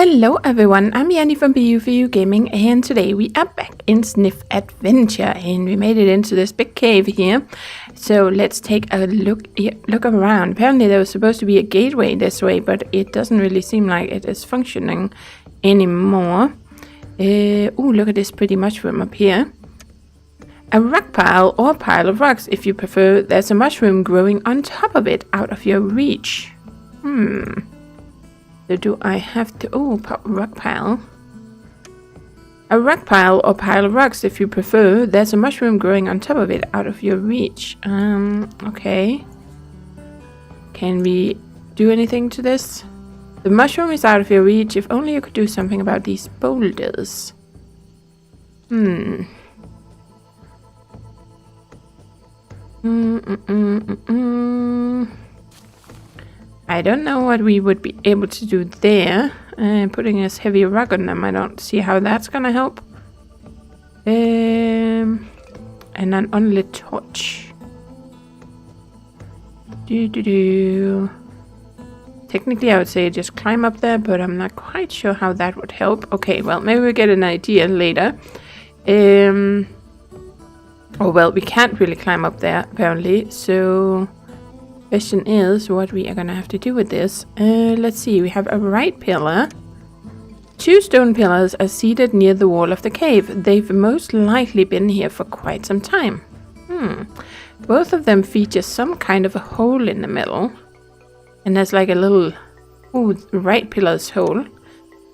Hello everyone, I'm Yeti from BU4U Gaming, and today we are back in Zniw Adventure, and we made it into this big cave here. So let's take a look around. Apparently there was supposed to be a gateway this way, but it doesn't really seem like it is functioning anymore. Ooh, look at this pretty mushroom up here. A rock pile or pile of rocks if you prefer. There's a mushroom growing on top of it, out of your reach. So do I have to... Oh, rock pile. A rock pile or pile of rocks if you prefer. There's a mushroom growing on top of it, out of your reach. Okay. Can we do anything to this? The mushroom is out of your reach. If only you could do something about these boulders. I don't know what we would be able to do there. Putting this heavy rock on them, I don't see how that's gonna help. And an unlit torch. Technically, I would say just climb up there, but I'm not quite sure how that would help. Okay, well, maybe we'll get an idea later. Oh, well, we can't really climb up there, apparently, so... Question is what we are gonna have to do with this. Let's see, we have a right pillar. Two stone pillars are seated near the wall of the cave. They've most likely been here for quite some time. Both of them feature some kind of a hole in the middle. And there's like a little... Ooh, right pillar's hole.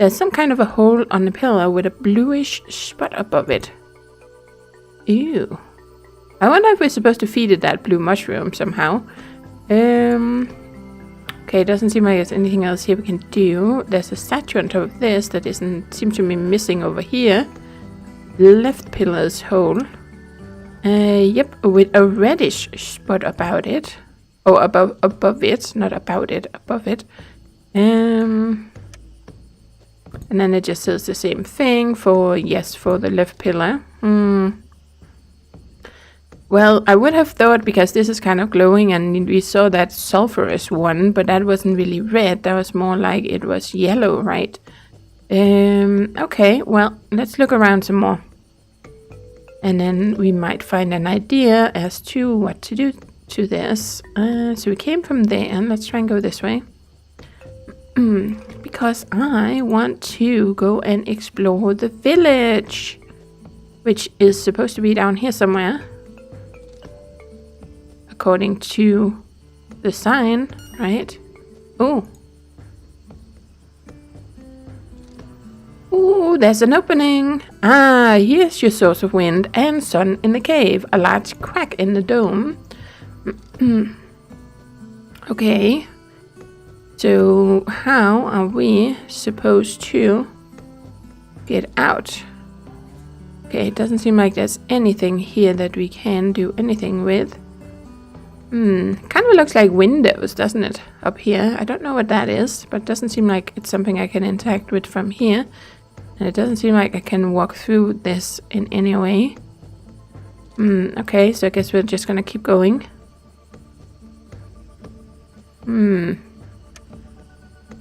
There's some kind of a hole on the pillar with a bluish spot above it. Ew. I wonder if we're supposed to feed it that blue mushroom somehow. Okay, it doesn't seem like there's anything else here we can do. There's a statue on top of this that seems to be missing over here. Left pillar's hole. Yep, with a reddish spot about it. Oh, above it, not about it, above it. And then it just says the same thing for, yes, for the left pillar. Well, I would have thought, because this is kind of glowing and we saw that sulfurous one, but that wasn't really red. That was more like it was yellow, right? Okay, well, let's look around some more. And then we might find an idea as to what to do to this. So we came from there, and let's try and go this way. Because I want to go and explore the village, which is supposed to be down here somewhere. According to the sign, right? Oh. Ooh, there's an opening. Ah, here's your source of wind and sun in the cave. A large crack in the dome. Okay. So, how are we supposed to get out? Okay, it doesn't seem like there's anything here that we can do anything with. Kind of looks like windows, doesn't it? Up here. I don't know what that is, but it doesn't seem like it's something I can interact with from here. And it doesn't seem like I can walk through this in any way. Okay, so I guess we're just gonna keep going.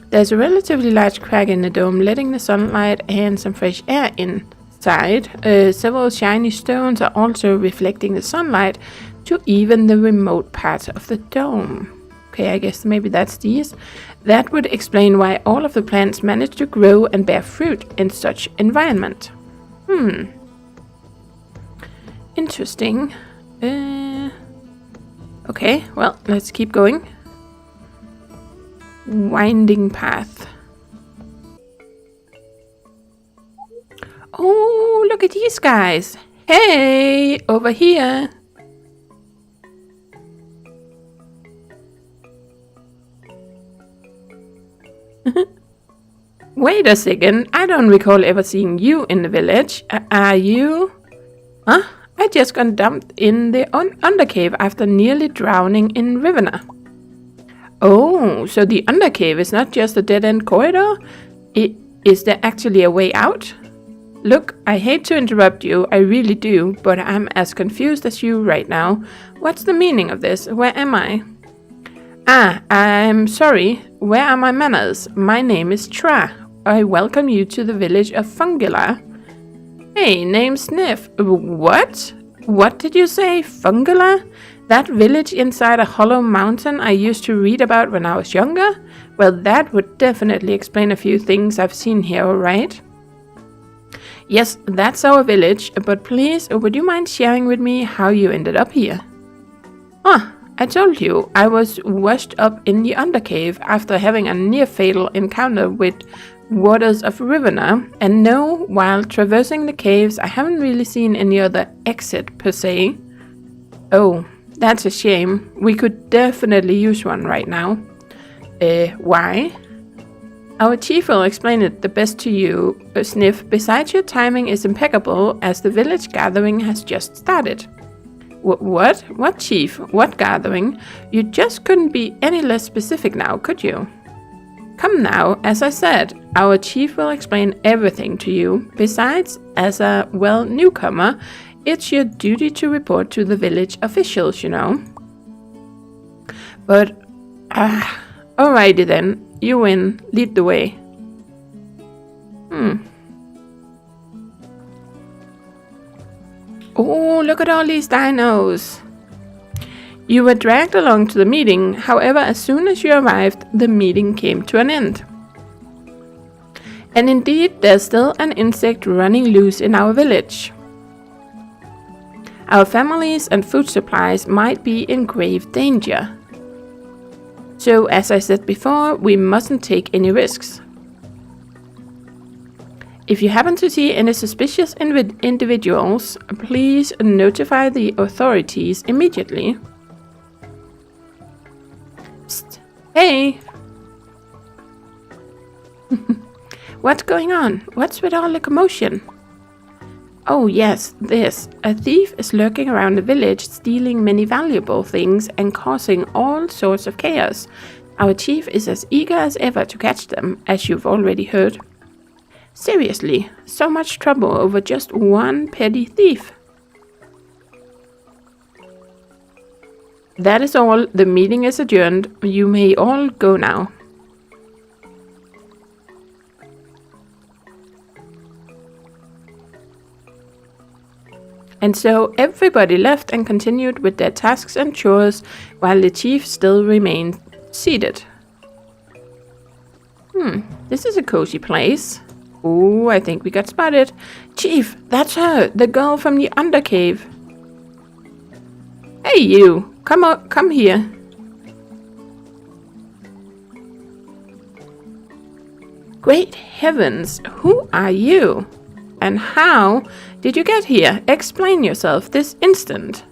There's a relatively large crack in the dome, letting the sunlight and some fresh air inside. Several shiny stones are also reflecting the sunlight to even the remote parts of the dome. Okay, I guess maybe that's these. That would explain why all of the plants manage to grow and bear fruit in such environment. Interesting. Okay, well, let's keep going. Winding path. Oh, look at these guys. Hey, over here. Wait a second, I don't recall ever seeing you in the village. Are you? Huh? I just got dumped in the undercave after nearly drowning in Riverna. Oh, so the undercave is not just a dead-end corridor? Is there actually a way out? Look, I hate to interrupt you, I really do, but I'm as confused as you right now. What's the meaning of this? Where am I? Ah, I'm sorry. Where are my manners? My name is Tra. I welcome you to the village of Fungula. Hey, name's Zniw. What? What did you say? Fungula? That village inside a hollow mountain I used to read about when I was younger? Well, that would definitely explain a few things I've seen here, alright? Yes, that's our village, but please, would you mind sharing with me how you ended up here? I told you, I was washed up in the Undercave after having a near-fatal encounter with waters of Riverna, and no, while traversing the caves, I haven't really seen any other exit per se. Oh, that's a shame. We could definitely use one right now. Why? Our chief will explain it the best to you, Zniw. Besides, your timing is impeccable, as the village gathering has just started. What? What, chief? What gathering? You just couldn't be any less specific now, could you? Come now, as I said, our chief will explain everything to you. Besides, as a, well, newcomer, it's your duty to report to the village officials, you know. But, alrighty then. You win. Lead the way. Oh, look at all these dinos. You were dragged along to the meeting. However, as soon as you arrived, the meeting came to an end. And indeed, there's still an insect running loose in our village. Our families and food supplies might be in grave danger. So, as I said before, we mustn't take any risks. If you happen to see any suspicious individuals, please notify the authorities immediately. Psst. Hey! What's going on? What's with all the commotion? Oh yes, this. A thief is lurking around the village, stealing many valuable things and causing all sorts of chaos. Our chief is as eager as ever to catch them, as you've already heard. Seriously, so much trouble over just one petty thief. That is all. The meeting is adjourned. You may all go now. And so everybody left and continued with their tasks and chores, while the chief still remained seated. This is a cozy place. Oh, I think we got spotted. Chief, that's her, the girl from the Undercave. Hey you, come here. Great heavens, who are you? And how did you get here? Explain yourself this instant.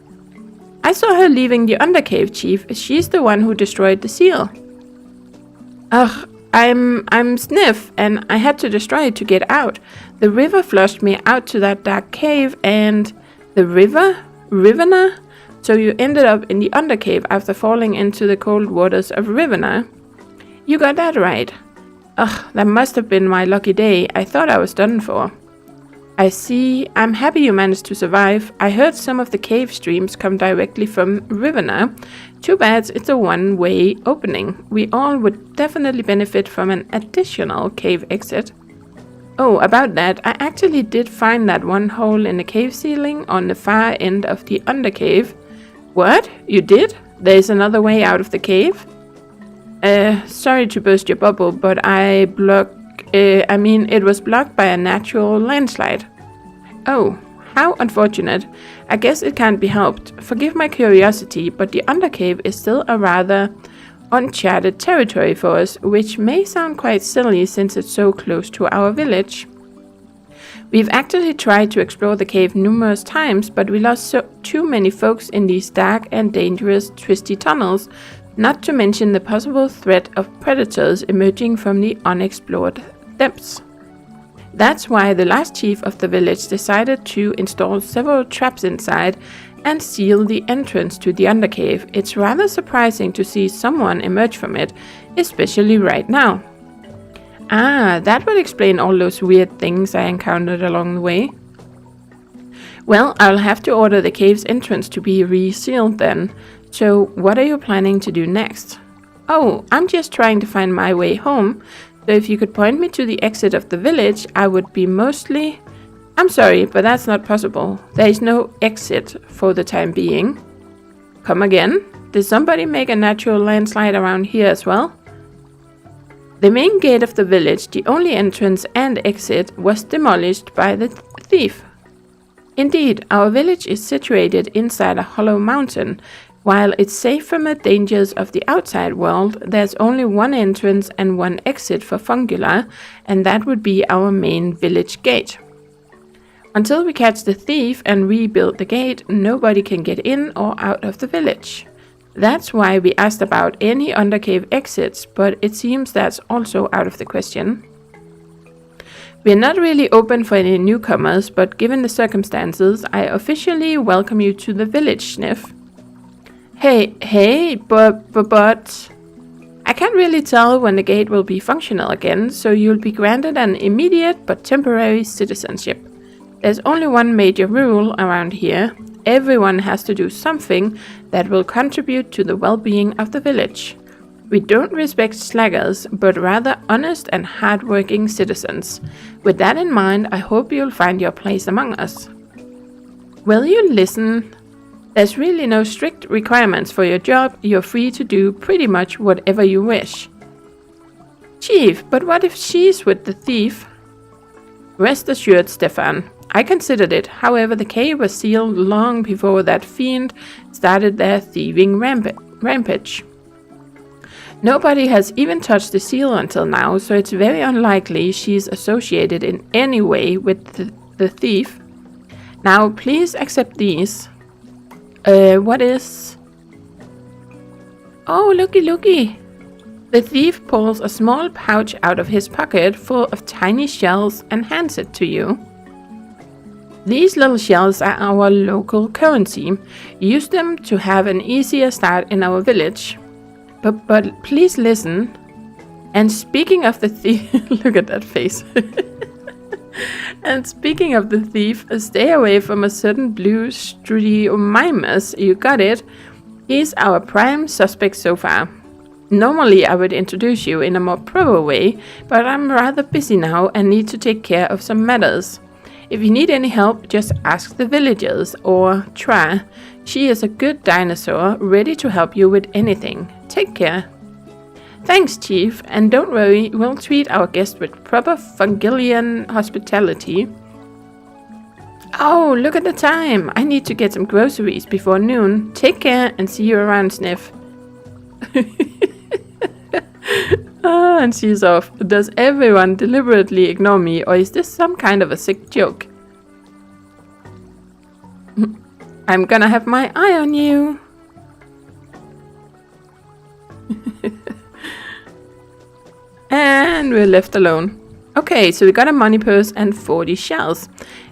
I saw her leaving the Undercave, Chief. She's the one who destroyed the seal. Ugh, I'm Zniw, and I had to destroy it to get out. The river flushed me out to that dark cave, and... The river? Riverna? So you ended up in the Undercave after falling into the cold waters of Riverna? You got that right. Ugh, that must have been my lucky day. I thought I was done for. I see. I'm happy you managed to survive. I heard some of the cave streams come directly from Riverna. Too bad it's a one-way opening. We all would definitely benefit from an additional cave exit. Oh, about that, I actually did find that one hole in the cave ceiling on the far end of the Undercave. What? You did? There's another way out of the cave? Sorry to burst your bubble, but it was blocked by a natural landslide. Oh, how unfortunate. I guess it can't be helped. Forgive my curiosity, but the Undercave is still a rather uncharted territory for us, which may sound quite silly since it's so close to our village. We've actually tried to explore the cave numerous times, but we lost too many folks in these dark and dangerous twisty tunnels, not to mention the possible threat of predators emerging from the unexplored depths. That's why the last chief of the village decided to install several traps inside and seal the entrance to the Undercave. It's rather surprising to see someone emerge from it, especially right now. Ah, that would explain all those weird things I encountered along the way. Well, I'll have to order the cave's entrance to be resealed then. So, what are you planning to do next? Oh, I'm just trying to find my way home. So if you could point me to the exit of the village, I would be mostly... I'm sorry, but that's not possible. There is no exit for the time being. Come again? Did somebody make a natural landslide around here as well? The main gate of the village, the only entrance and exit, was demolished by the thief. Indeed, our village is situated inside a hollow mountain. While it's safe from the dangers of the outside world, there's only one entrance and one exit for Fungula, and that would be our main village gate. Until we catch the thief and rebuild the gate, nobody can get in or out of the village. That's why we asked about any undercave exits, but it seems that's also out of the question. We're not really open for any newcomers, but given the circumstances, I officially welcome you to the village, Zniw. Hey, but... I can't really tell when the gate will be functional again, so you'll be granted an immediate but temporary citizenship. There's only one major rule around here. Everyone has to do something that will contribute to the well-being of the village. We don't respect slackers, but rather honest and hard-working citizens. With that in mind, I hope you'll find your place among us. Will you listen? There's really no strict requirements for your job. You're free to do pretty much whatever you wish. Chief, but what if she's with the thief? Rest assured, Stefan. I considered it. However, the cave was sealed long before that fiend started their thieving rampage. Nobody has even touched the seal until now, so it's very unlikely she's associated in any way with the thief. Now, please accept these. What is... Oh, looky. The thief pulls a small pouch out of his pocket full of tiny shells and hands it to you. These little shells are our local currency. Use them to have an easier start in our village. But please listen. And speaking of the thief... Look at that face. And speaking of the thief, stay away from a certain blue Strudiomimus. You got it. He's our prime suspect so far. Normally I would introduce you in a more proper way, but I'm rather busy now and need to take care of some matters. If you need any help, just ask the villagers or Tra. She is a good dinosaur, ready to help you with anything. Take care. Thanks, Chief, and don't worry, we'll treat our guest with proper Fungilian hospitality. Oh, look at the time. I need to get some groceries before noon. Take care and see you around, Zniw. And she's off. Does everyone deliberately ignore me, or is this some kind of a sick joke? I'm gonna have my eye on you. And we're left alone. Okay, so we got a money purse and 40 shells.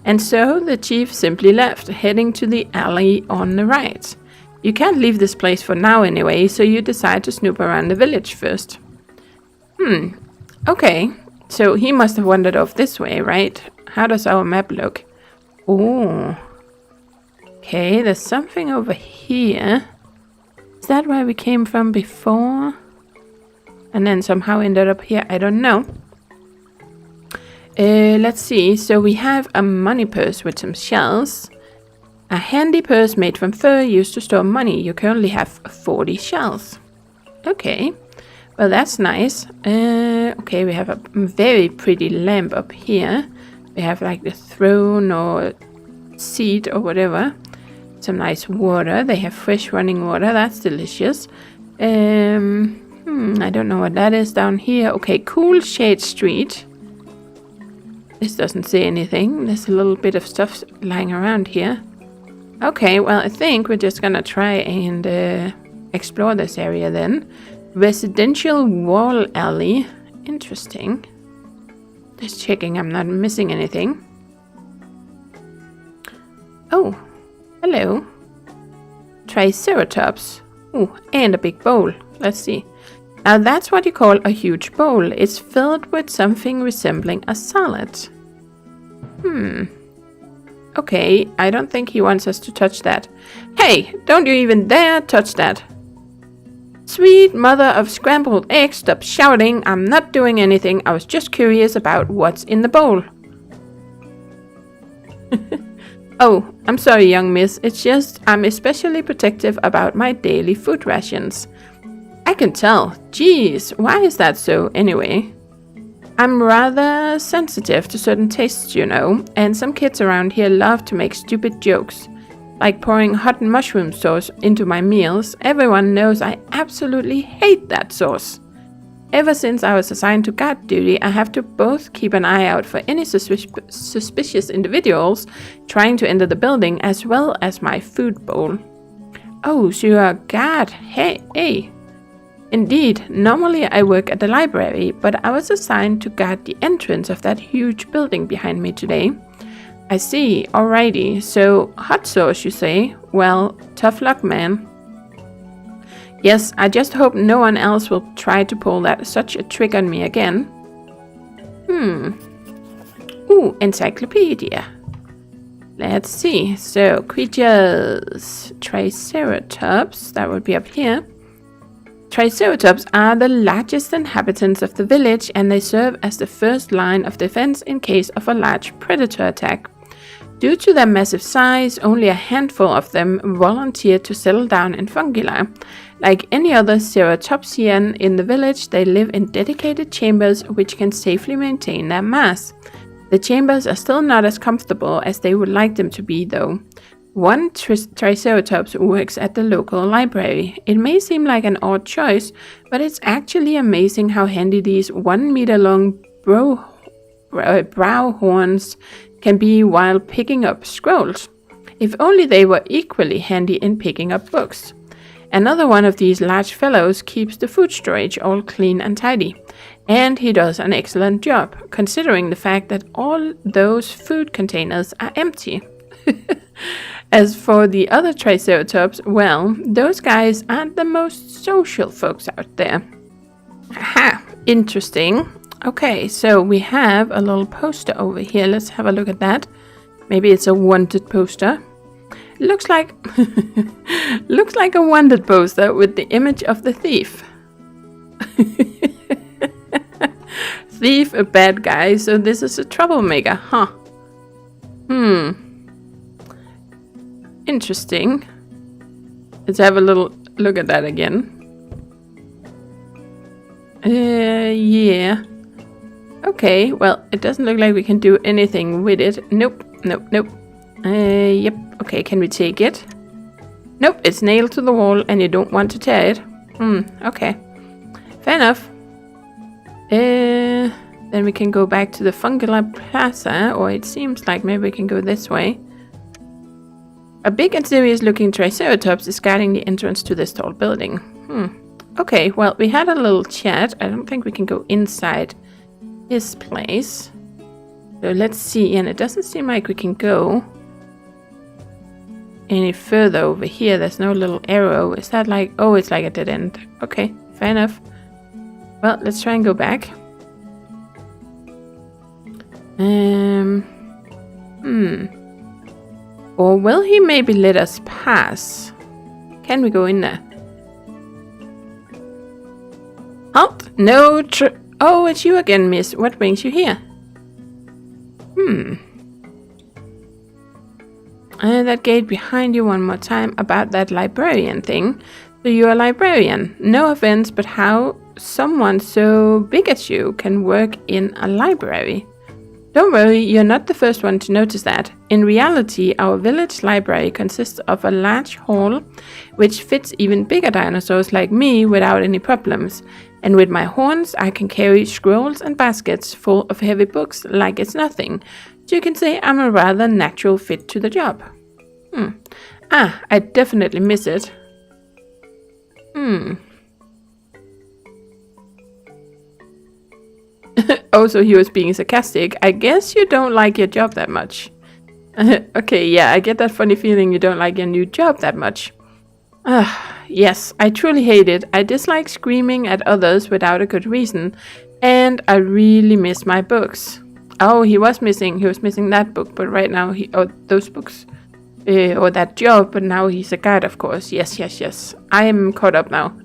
And so the chief simply left, heading to the alley on the right. You can't leave this place for now anyway, so you decide to snoop around the village first. Okay, so he must have wandered off this way, right? How does our map look? Oh. Okay, there's something over here. Is that where we came from before? And then somehow ended up here, I don't know. Let's see, so we have a money purse with some shells. A handy purse made from fur used to store money. You currently have 40 shells. Okay, well that's nice. Okay, we have a very pretty lamp up here. We have like the throne or seat or whatever. Some nice water. They have fresh running water. That's delicious. I don't know what that is down here. Okay, Cool Shade Street. This doesn't say anything. There's a little bit of stuff lying around here. Okay, well, I think we're just gonna try and explore this area then. Residential Wall Alley. Interesting. Just checking I'm not missing anything. Oh, hello. Triceratops. Oh, and a big bowl. Let's see. Now that's what you call a huge bowl. It's filled with something resembling a salad. Okay, I don't think he wants us to touch that. Hey, don't you even dare touch that. Sweet mother of scrambled eggs, stop shouting. I'm not doing anything. I was just curious about what's in the bowl. Oh, I'm sorry, young miss. It's just I'm especially protective about my daily food rations. I can tell. Jeez, why is that so anyway? I'm rather sensitive to certain tastes, you know, and some kids around here love to make stupid jokes. Like pouring hot mushroom sauce into my meals. Everyone knows I absolutely hate that sauce. Ever since I was assigned to guard duty, I have to both keep an eye out for any suspicious individuals trying to enter the building, as well as my food bowl. Oh, so you're a guard. Hey. Indeed, normally I work at the library, but I was assigned to guard the entrance of that huge building behind me today. I see, alrighty. So, hot sauce, you say? Well, tough luck, man. Yes, I just hope no one else will try to pull such a trick on me again. Ooh, encyclopedia. Let's see. So, creatures. Triceratops, that would be up here. Triceratops are the largest inhabitants of the village, and they serve as the first line of defense in case of a large predator attack. Due to their massive size, only a handful of them volunteer to settle down in Fungilla. Like any other ceratopsian in the village, they live in dedicated chambers which can safely maintain their mass. The chambers are still not as comfortable as they would like them to be, though. One Triceratops works at the local library. It may seem like an odd choice, but it's actually amazing how handy these 1 meter long brow horns can be while picking up scrolls. If only they were equally handy in picking up books. Another one of these large fellows keeps the food storage all clean and tidy. And he does an excellent job, considering the fact that all those food containers are empty. As for the other Triceratops, well, those guys aren't the most social folks out there. Aha, interesting. Okay, so we have a little poster over here. Let's have a look at that. Maybe it's a wanted poster. Looks like looks like a wanted poster with the image of the thief. Thief, a bad guy, so this is a troublemaker, huh? Interesting. Let's have a little look at that again. Yeah. Okay, well, it doesn't look like we can do anything with it. Nope. Yep. Okay, can we take it? Nope, it's nailed to the wall and you don't want to tear it. Okay. Fair enough. Then we can go back to the Fungilla Plaza, or it seems like maybe we can go this way. A big and serious looking Triceratops is guarding the entrance to this tall building. Okay, well, we had a little chat. I don't think we can go inside his place. So let's see, and it doesn't seem like we can go any further over here. There's no little arrow. Is that like, oh, it's like a dead end. Okay, fair enough. Well, let's try and go back. Or will he maybe let us pass? Can we go in there? Halt! No Oh, it's you again, miss. What brings you here? That gate behind you one more time about that librarian thing. So you're a librarian. No offense, but how someone so big as you can work in a library? Don't worry, you're not the first one to notice that. In reality, our village library consists of a large hall, which fits even bigger dinosaurs like me without any problems. And with my horns, I can carry scrolls and baskets full of heavy books like it's nothing. So you can say I'm a rather natural fit to the job. I definitely miss it. Oh, so he was being sarcastic. I guess you don't like your job that much. Okay, yeah, I get that funny feeling you don't like your new job that much. Yes, I truly hate it. I dislike screaming at others without a good reason. And I really miss my books. Oh, he was missing that book, but right now those books. or that job, but now he's a guide, of course. Yes. I am caught up now.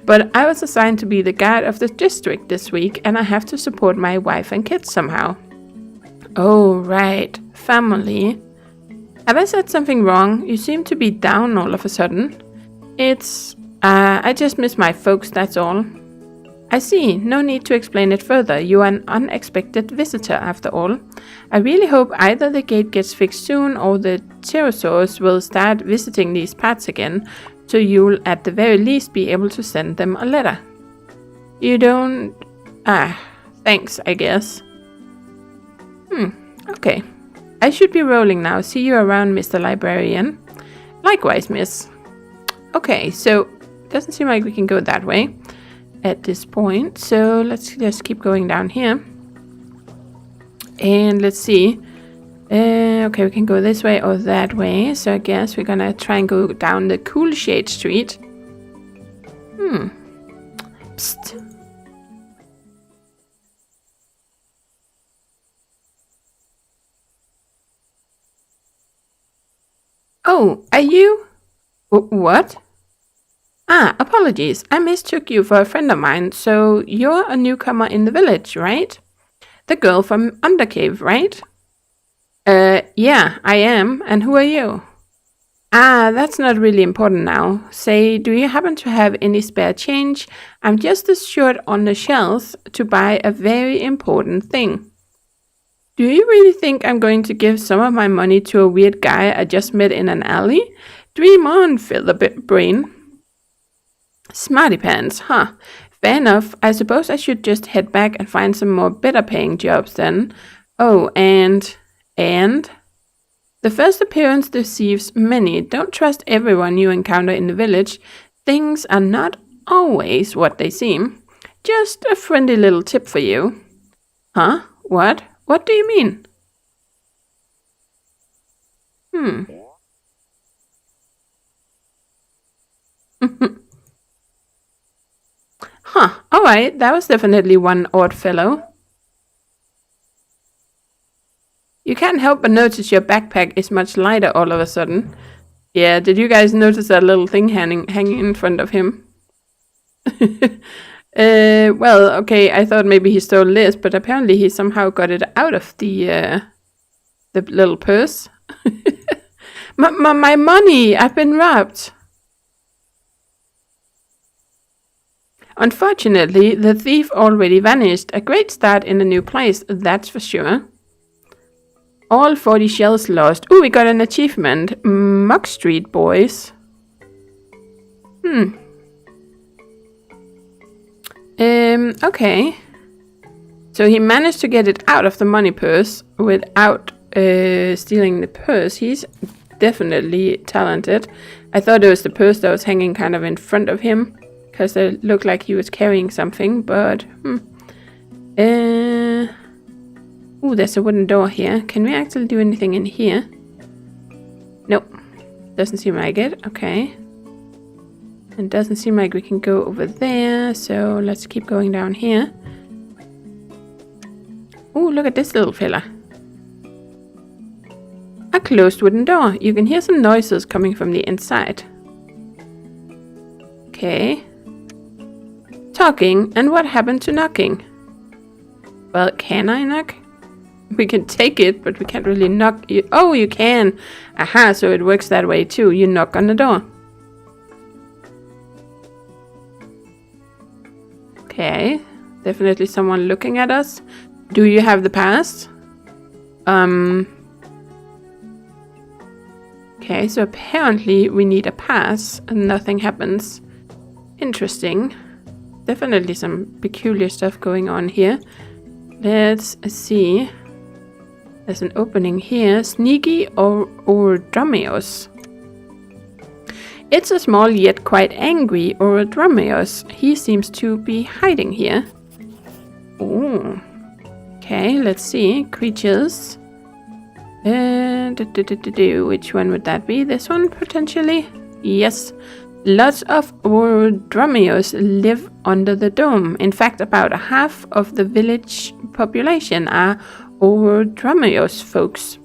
But I was assigned to be the guide of the district this week, and I have to support my wife and kids somehow. Oh, right. Family. Have I said something wrong? You seem to be down all of a sudden. It's... I just miss my folks, that's all. I see. No need to explain it further. You are an unexpected visitor, after all. I really hope either the gate gets fixed soon or the pterosaurs will start visiting these parts again, so you'll at the very least be able to send them a letter. You don't... thanks, I guess. Okay. I should be rolling now. See you around, Mr. Librarian. Likewise, miss. Okay, so... doesn't seem like we can go that way at this point, so let's just keep going down here. And let's see. Okay, we can go this way or that way, so I guess we're gonna try and go down the Cool Shade Street. Psst. Oh, are you? What? Apologies. I mistook you for a friend of mine, so you're a newcomer in the village, right? The girl from Undercave, right? Yeah, I am. And who are you? That's not really important now. Say, do you happen to have any spare change? I'm just as short on the shelves to buy a very important thing. Do you really think I'm going to give some of my money to a weird guy I just met in an alley? Dream on, Featherbrain. Smarty pants, huh? Fair enough. I suppose I should just head back and find some more better paying jobs then. Oh, and? The first appearance deceives many. Don't trust everyone you encounter in the village. Things are not always what they seem. Just a friendly little tip for you. Huh? What? What do you mean? Huh, alright, that was definitely one odd fellow. You can't help but notice your backpack is much lighter all of a sudden. Yeah, did you guys notice that little thing hanging in front of him? Well, okay, I thought maybe he stole this, but apparently he somehow got it out of the little purse. My money! I've been robbed! Unfortunately, the thief already vanished. A great start in a new place, that's for sure. All 40 shells lost. Ooh, we got an achievement. Muck Street Boys. Okay. So he managed to get it out of the money purse without stealing the purse. He's definitely talented. I thought it was the purse that was hanging kind of in front of him, because it looked like he was carrying something, but... Ooh, there's a wooden door here. Can we actually do anything in here? Nope. Doesn't seem like it. Okay. And doesn't seem like we can go over there, so let's keep going down here. Ooh, look at this little fella. A closed wooden door. You can hear some noises coming from the inside. Okay. Talking, and what happened to knocking? Well, can I knock? We can take it, but we can't really knock. Oh, you can! Aha, so it works that way too. You knock on the door. Okay, definitely someone looking at us. Do you have the pass? Okay, so apparently we need a pass and nothing happens. Interesting. Definitely some peculiar stuff going on here. Let's see. There's an opening here. Sneaky or Dromeos. It's a small yet quite angry Dromeos. He seems to be hiding here. Ooh. Okay, let's see. Creatures. Which one would that be? This one, potentially? Yes. Lots of Dromeos live under the dome. In fact, about half of the village population are Dromeos folks.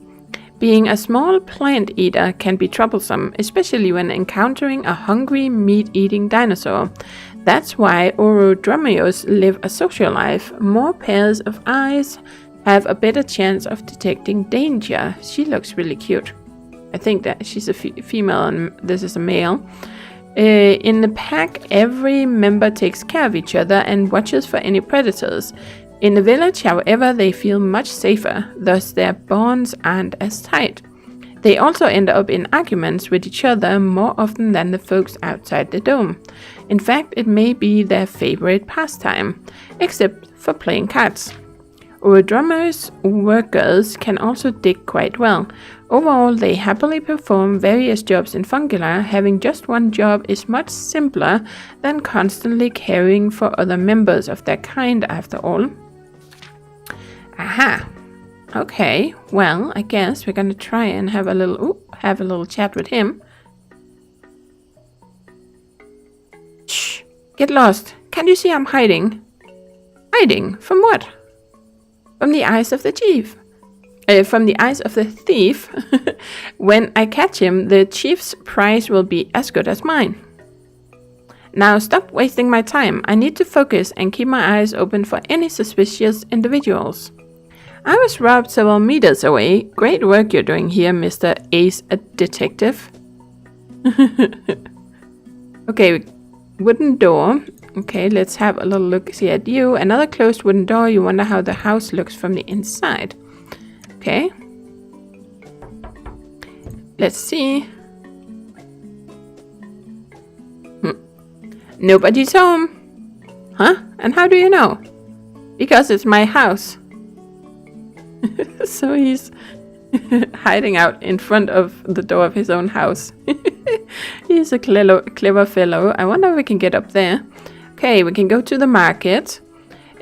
Being a small plant eater can be troublesome, especially when encountering a hungry meat-eating dinosaur. That's why Orodromeos live a social life. More pairs of eyes have a better chance of detecting danger. She looks really cute. I think that she's a female and this is a male. In the pack, every member takes care of each other and watches for any predators. In the village, however, they feel much safer, thus their bonds aren't as tight. They also end up in arguments with each other more often than the folks outside the dome. In fact, it may be their favorite pastime, except for playing cards. Orodromeos workers can also dig quite well. Overall, they happily perform various jobs in Fungula. Having just one job is much simpler than constantly caring for other members of their kind, after all. Aha! Okay, well, I guess we're gonna try and have a little chat with him. Shh! Get lost! Can't you see I'm hiding? Hiding? From what? From the eyes of the chief. From the eyes of the thief. When I catch him, the chief's prize will be as good as mine. Now stop wasting my time. I need to focus and keep my eyes open for any suspicious individuals. I was robbed several meters away. Great work you're doing here, Mr. Ace Detective. Okay, wooden door. Okay, let's have a little look-see at you. Another closed wooden door. You wonder how the house looks from the inside. Okay. Let's see. Nobody's home. Huh? And how do you know? Because it's my house. So he's hiding out in front of the door of his own house. He's a clever fellow. I wonder if we can get up there. Okay, we can go to the market.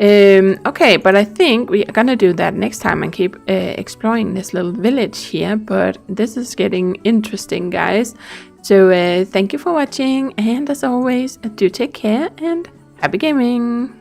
Okay, but I think we are gonna do that next time and keep exploring this little village here. But this is getting interesting, guys. So thank you for watching, and as always, do take care and happy gaming!